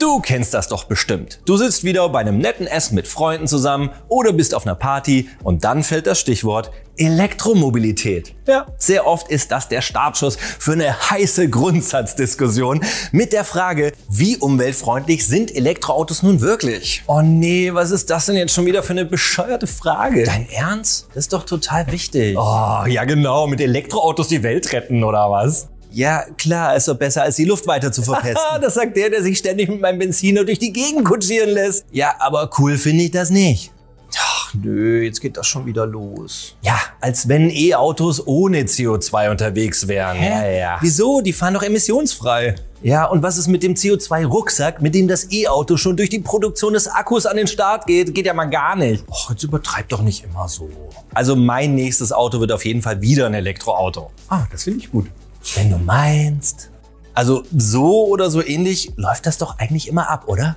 Du kennst das doch bestimmt. Du sitzt wieder bei einem netten Essen mit Freunden zusammen oder bist auf einer Party und dann fällt das Stichwort Elektromobilität. Ja, sehr oft ist das der Startschuss für eine heiße Grundsatzdiskussion mit der Frage, wie umweltfreundlich sind Elektroautos nun wirklich? Oh nee, was ist das denn jetzt schon wieder für eine bescheuerte Frage? Dein Ernst? Das ist doch total wichtig. Oh, ja genau, mit Elektroautos die Welt retten oder was? Ja, klar, ist doch besser, als die Luft weiter zu verpesten. Das sagt der sich ständig mit meinem Benziner durch die Gegend kutschieren lässt. Ja, aber cool finde ich das nicht. Ach nö, jetzt geht das schon wieder los. Ja, als wenn E-Autos ohne CO2 unterwegs wären. Hä? Ja. Wieso? Die fahren doch emissionsfrei. Ja, und was ist mit dem CO2-Rucksack, mit dem das E-Auto schon durch die Produktion des Akkus an den Start geht? Geht ja mal gar nicht. Och, jetzt übertreib doch nicht immer so. Also mein nächstes Auto wird auf jeden Fall wieder ein Elektroauto. Ah, das finde ich gut. Wenn du meinst. Also so oder so ähnlich läuft das doch eigentlich immer ab, oder?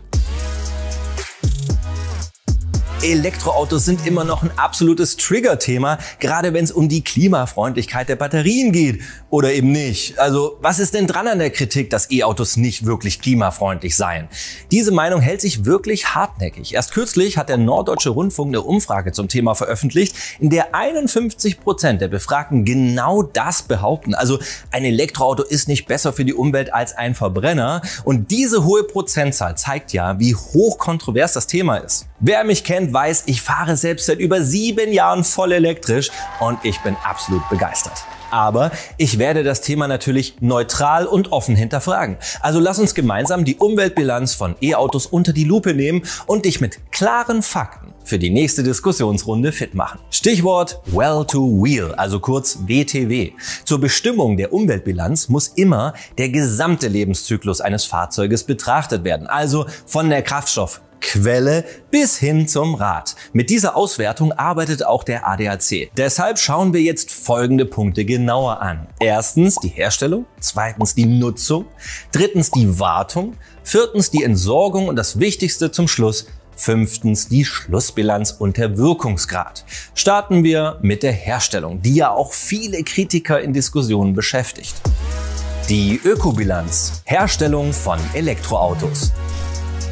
Elektroautos sind immer noch ein absolutes Trigger-Thema, gerade wenn es um die Klimafreundlichkeit der Batterien geht. Oder eben nicht. Also was ist denn dran an der Kritik, dass E-Autos nicht wirklich klimafreundlich seien? Diese Meinung hält sich wirklich hartnäckig. Erst kürzlich hat der Norddeutsche Rundfunk eine Umfrage zum Thema veröffentlicht, in der 51% der Befragten genau das behaupten. Also ein Elektroauto ist nicht besser für die Umwelt als ein Verbrenner. Und diese hohe Prozentzahl zeigt ja, wie hoch kontrovers das Thema ist. Wer mich kennt, weiß, ich fahre selbst seit über 7 Jahren voll elektrisch und ich bin absolut begeistert. Aber ich werde das Thema natürlich neutral und offen hinterfragen. Also lass uns gemeinsam die Umweltbilanz von E-Autos unter die Lupe nehmen und dich mit klaren Fakten für die nächste Diskussionsrunde fit machen. Stichwort Well to Wheel, also kurz WTW. Zur Bestimmung der Umweltbilanz muss immer der gesamte Lebenszyklus eines Fahrzeuges betrachtet werden. Also von der Kraftstoffquelle bis hin zum Rad. Mit dieser Auswertung arbeitet auch der ADAC. Deshalb schauen wir jetzt folgende Punkte genauer an. Erstens die Herstellung, zweitens die Nutzung, drittens die Wartung, viertens die Entsorgung und das Wichtigste zum Schluss, fünftens die Schlussbilanz und der Wirkungsgrad. Starten wir mit der Herstellung, die ja auch viele Kritiker in Diskussionen beschäftigt. Die Ökobilanz. Herstellung von Elektroautos.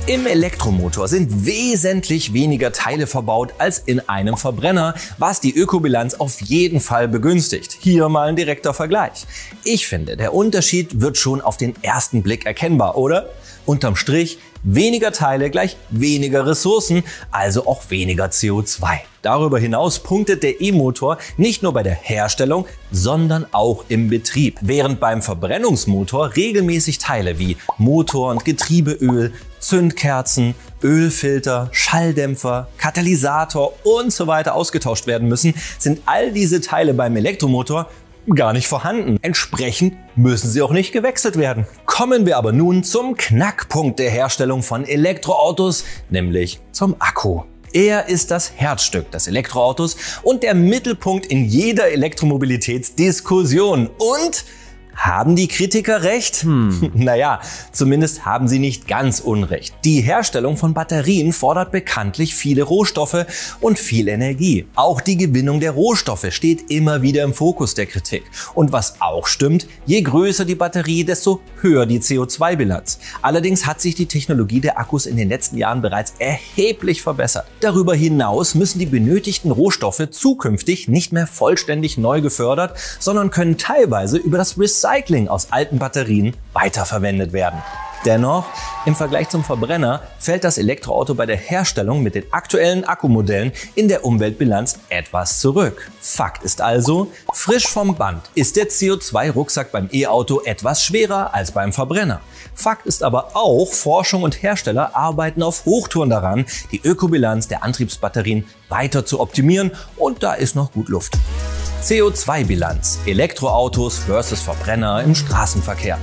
Im Elektromotor sind wesentlich weniger Teile verbaut als in einem Verbrenner, was die Ökobilanz auf jeden Fall begünstigt. Hier mal ein direkter Vergleich. Ich finde, der Unterschied wird schon auf den ersten Blick erkennbar, oder? Unterm Strich, weniger Teile gleich weniger Ressourcen, also auch weniger CO2. Darüber hinaus punktet der E-Motor nicht nur bei der Herstellung, sondern auch im Betrieb. Während beim Verbrennungsmotor regelmäßig Teile wie Motor- und Getriebeöl, Zündkerzen, Ölfilter, Schalldämpfer, Katalysator und so weiter ausgetauscht werden müssen, sind all diese Teile beim Elektromotor gar nicht vorhanden. Entsprechend müssen sie auch nicht gewechselt werden. Kommen wir aber nun zum Knackpunkt der Herstellung von Elektroautos, nämlich zum Akku. Er ist das Herzstück des Elektroautos und der Mittelpunkt in jeder Elektromobilitätsdiskussion. Und haben die Kritiker recht? Naja, zumindest haben sie nicht ganz unrecht. Die Herstellung von Batterien fordert bekanntlich viele Rohstoffe und viel Energie. Auch die Gewinnung der Rohstoffe steht immer wieder im Fokus der Kritik. Und was auch stimmt, je größer die Batterie, desto höher die CO2-Bilanz. Allerdings hat sich die Technologie der Akkus in den letzten Jahren bereits erheblich verbessert. Darüber hinaus müssen die benötigten Rohstoffe zukünftig nicht mehr vollständig neu gefördert, sondern können teilweise über das Recycling aus alten Batterien weiterverwendet werden. Dennoch, im Vergleich zum Verbrenner fällt das Elektroauto bei der Herstellung mit den aktuellen Akkumodellen in der Umweltbilanz etwas zurück. Fakt ist also, frisch vom Band ist der CO2-Rucksack beim E-Auto etwas schwerer als beim Verbrenner. Fakt ist aber auch, Forschung und Hersteller arbeiten auf Hochtouren daran, die Ökobilanz der Antriebsbatterien weiter zu optimieren und da ist noch gut Luft. CO2-Bilanz. Elektroautos versus Verbrenner im Straßenverkehr.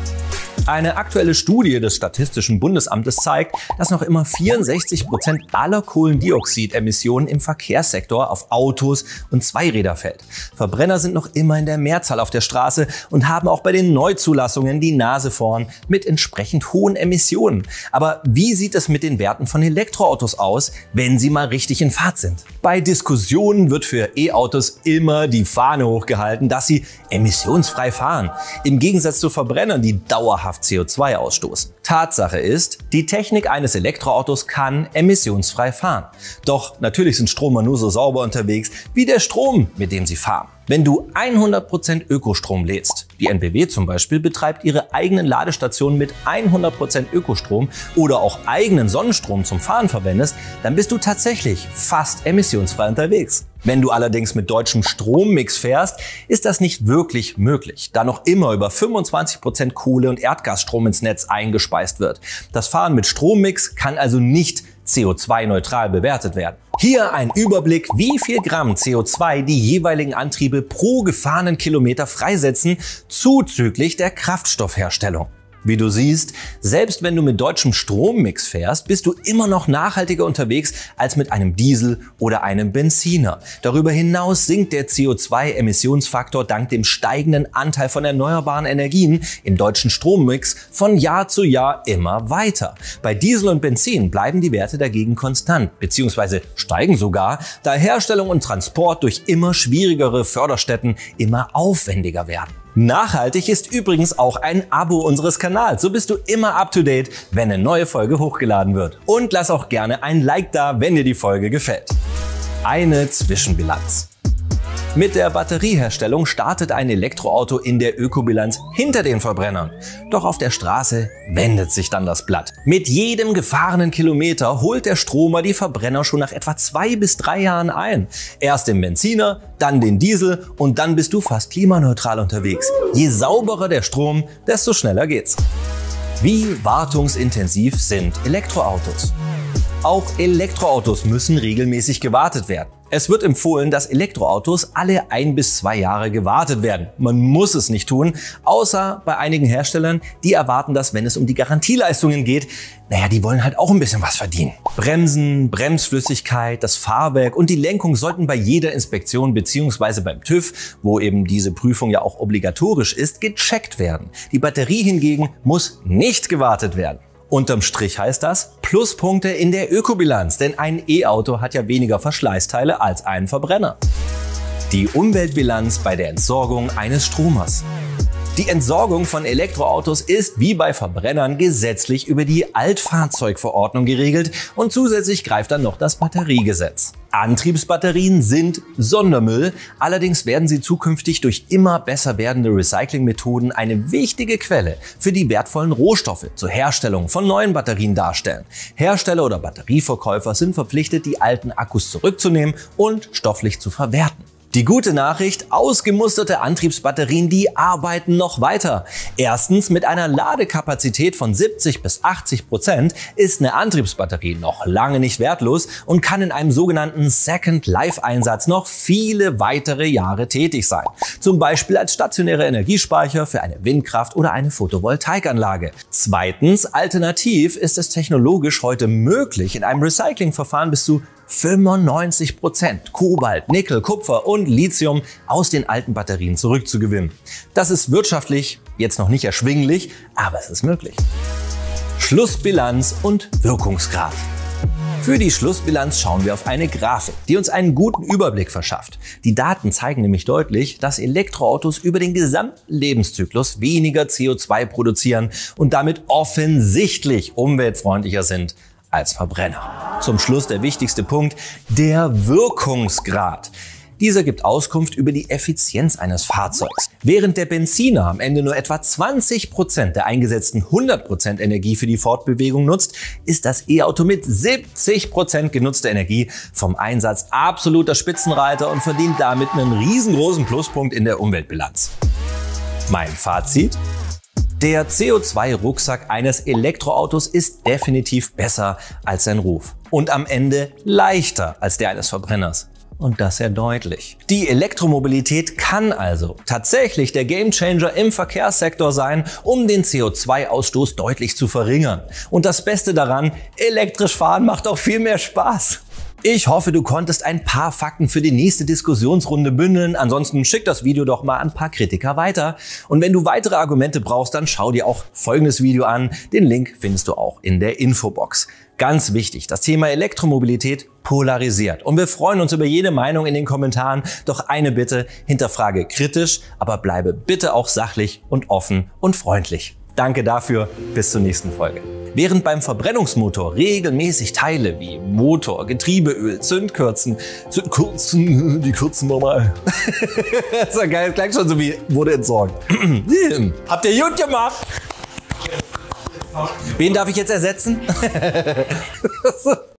Eine aktuelle Studie des Statistischen Bundesamtes zeigt, dass noch immer 64% aller Kohlendioxidemissionen im Verkehrssektor auf Autos und Zweiräder fällt. Verbrenner sind noch immer in der Mehrzahl auf der Straße und haben auch bei den Neuzulassungen die Nase vorn mit entsprechend hohen Emissionen. Aber wie sieht es mit den Werten von Elektroautos aus, wenn sie mal richtig in Fahrt sind? Bei Diskussionen wird für E-Autos immer die Fahne hochgehalten, dass sie emissionsfrei fahren. Im Gegensatz zu Verbrennern, die dauerhaft dauerhaft CO2 ausstoßen. Tatsache ist, die Technik eines Elektroautos kann emissionsfrei fahren. Doch natürlich sind Stromer nur so sauber unterwegs wie der Strom, mit dem sie fahren. Wenn du 100% Ökostrom lädst, die NBW zum Beispiel betreibt ihre eigenen Ladestationen mit 100% Ökostrom oder auch eigenen Sonnenstrom zum Fahren verwendest, dann bist du tatsächlich fast emissionsfrei unterwegs. Wenn du allerdings mit deutschem Strommix fährst, ist das nicht wirklich möglich, da noch immer über 25% Kohle- und Erdgasstrom ins Netz eingespeist wird. Das Fahren mit Strommix kann also nicht CO2-neutral bewertet werden. Hier ein Überblick, wie viel Gramm CO2 die jeweiligen Antriebe pro gefahrenen Kilometer freisetzen, zuzüglich der Kraftstoffherstellung. Wie du siehst, selbst wenn du mit deutschem Strommix fährst, bist du immer noch nachhaltiger unterwegs als mit einem Diesel oder einem Benziner. Darüber hinaus sinkt der CO2-Emissionsfaktor dank dem steigenden Anteil von erneuerbaren Energien im deutschen Strommix von Jahr zu Jahr immer weiter. Bei Diesel und Benzin bleiben die Werte dagegen konstant bzw. steigen sogar, da Herstellung und Transport durch immer schwierigere Förderstätten immer aufwendiger werden. Nachhaltig ist übrigens auch ein Abo unseres Kanals, so bist du immer up to date, wenn eine neue Folge hochgeladen wird. Und lass auch gerne ein Like da, wenn dir die Folge gefällt. Eine Zwischenbilanz. Mit der Batterieherstellung startet ein Elektroauto in der Ökobilanz hinter den Verbrennern. Doch auf der Straße wendet sich dann das Blatt. Mit jedem gefahrenen Kilometer holt der Stromer die Verbrenner schon nach etwa 2 bis 3 Jahren ein. Erst den Benziner, dann den Diesel und dann bist du fast klimaneutral unterwegs. Je sauberer der Strom, desto schneller geht's. Wie wartungsintensiv sind Elektroautos? Auch Elektroautos müssen regelmäßig gewartet werden. Es wird empfohlen, dass Elektroautos alle 1 bis 2 Jahre gewartet werden. Man muss es nicht tun, außer bei einigen Herstellern, die erwarten das, wenn es um die Garantieleistungen geht. Naja, die wollen halt auch ein bisschen was verdienen. Bremsen, Bremsflüssigkeit, das Fahrwerk und die Lenkung sollten bei jeder Inspektion bzw. beim TÜV, wo eben diese Prüfung ja auch obligatorisch ist, gecheckt werden. Die Batterie hingegen muss nicht gewartet werden. Unterm Strich heißt das Pluspunkte in der Ökobilanz, denn ein E-Auto hat ja weniger Verschleißteile als ein Verbrenner. Die Umweltbilanz bei der Entsorgung eines Stromers. Die Entsorgung von Elektroautos ist wie bei Verbrennern gesetzlich über die Altfahrzeugverordnung geregelt und zusätzlich greift dann noch das Batteriegesetz. Antriebsbatterien sind Sondermüll, allerdings werden sie zukünftig durch immer besser werdende Recyclingmethoden eine wichtige Quelle für die wertvollen Rohstoffe zur Herstellung von neuen Batterien darstellen. Hersteller oder Batterieverkäufer sind verpflichtet, die alten Akkus zurückzunehmen und stofflich zu verwerten. Die gute Nachricht, ausgemusterte Antriebsbatterien, die arbeiten noch weiter. Erstens, mit einer Ladekapazität von 70 bis 80% ist eine Antriebsbatterie noch lange nicht wertlos und kann in einem sogenannten Second-Life-Einsatz noch viele weitere Jahre tätig sein. Zum Beispiel als stationärer Energiespeicher für eine Windkraft- oder eine Photovoltaikanlage. Zweitens, alternativ ist es technologisch heute möglich, in einem Recyclingverfahren bis zu 95% Kobalt, Nickel, Kupfer und Lithium aus den alten Batterien zurückzugewinnen. Das ist wirtschaftlich jetzt noch nicht erschwinglich, aber es ist möglich. Schlussbilanz und Wirkungsgrad. Für die Schlussbilanz schauen wir auf eine Grafik, die uns einen guten Überblick verschafft. Die Daten zeigen nämlich deutlich, dass Elektroautos über den gesamten Lebenszyklus weniger CO2 produzieren und damit offensichtlich umweltfreundlicher sind als Verbrenner. Zum Schluss der wichtigste Punkt, der Wirkungsgrad. Dieser gibt Auskunft über die Effizienz eines Fahrzeugs. Während der Benziner am Ende nur etwa 20% der eingesetzten 100% Energie für die Fortbewegung nutzt, ist das E-Auto mit 70% genutzter Energie vom Einsatz absoluter Spitzenreiter und verdient damit einen riesengroßen Pluspunkt in der Umweltbilanz. Mein Fazit? Der CO2-Rucksack eines Elektroautos ist definitiv besser als sein Ruf und am Ende leichter als der eines Verbrenners. Und das sehr deutlich. Die Elektromobilität kann also tatsächlich der Gamechanger im Verkehrssektor sein, um den CO2-Ausstoß deutlich zu verringern. Und das Beste daran, elektrisch fahren macht auch viel mehr Spaß. Ich hoffe, du konntest ein paar Fakten für die nächste Diskussionsrunde bündeln. Ansonsten schick das Video doch mal an ein paar Kritiker weiter. Und wenn du weitere Argumente brauchst, dann schau dir auch folgendes Video an. Den Link findest du auch in der Infobox. Ganz wichtig, das Thema Elektromobilität polarisiert. Und wir freuen uns über jede Meinung in den Kommentaren. Doch eine Bitte, hinterfrage kritisch, aber bleibe bitte auch sachlich und offen und freundlich. Danke dafür, bis zur nächsten Folge. Während beim Verbrennungsmotor regelmäßig Teile wie Motor, Getriebeöl, Zündkerzen, die kürzen wir mal. Das ist ja geil, klingt schon so wie wurde entsorgt. Habt ihr gut gemacht? Wen darf ich jetzt ersetzen?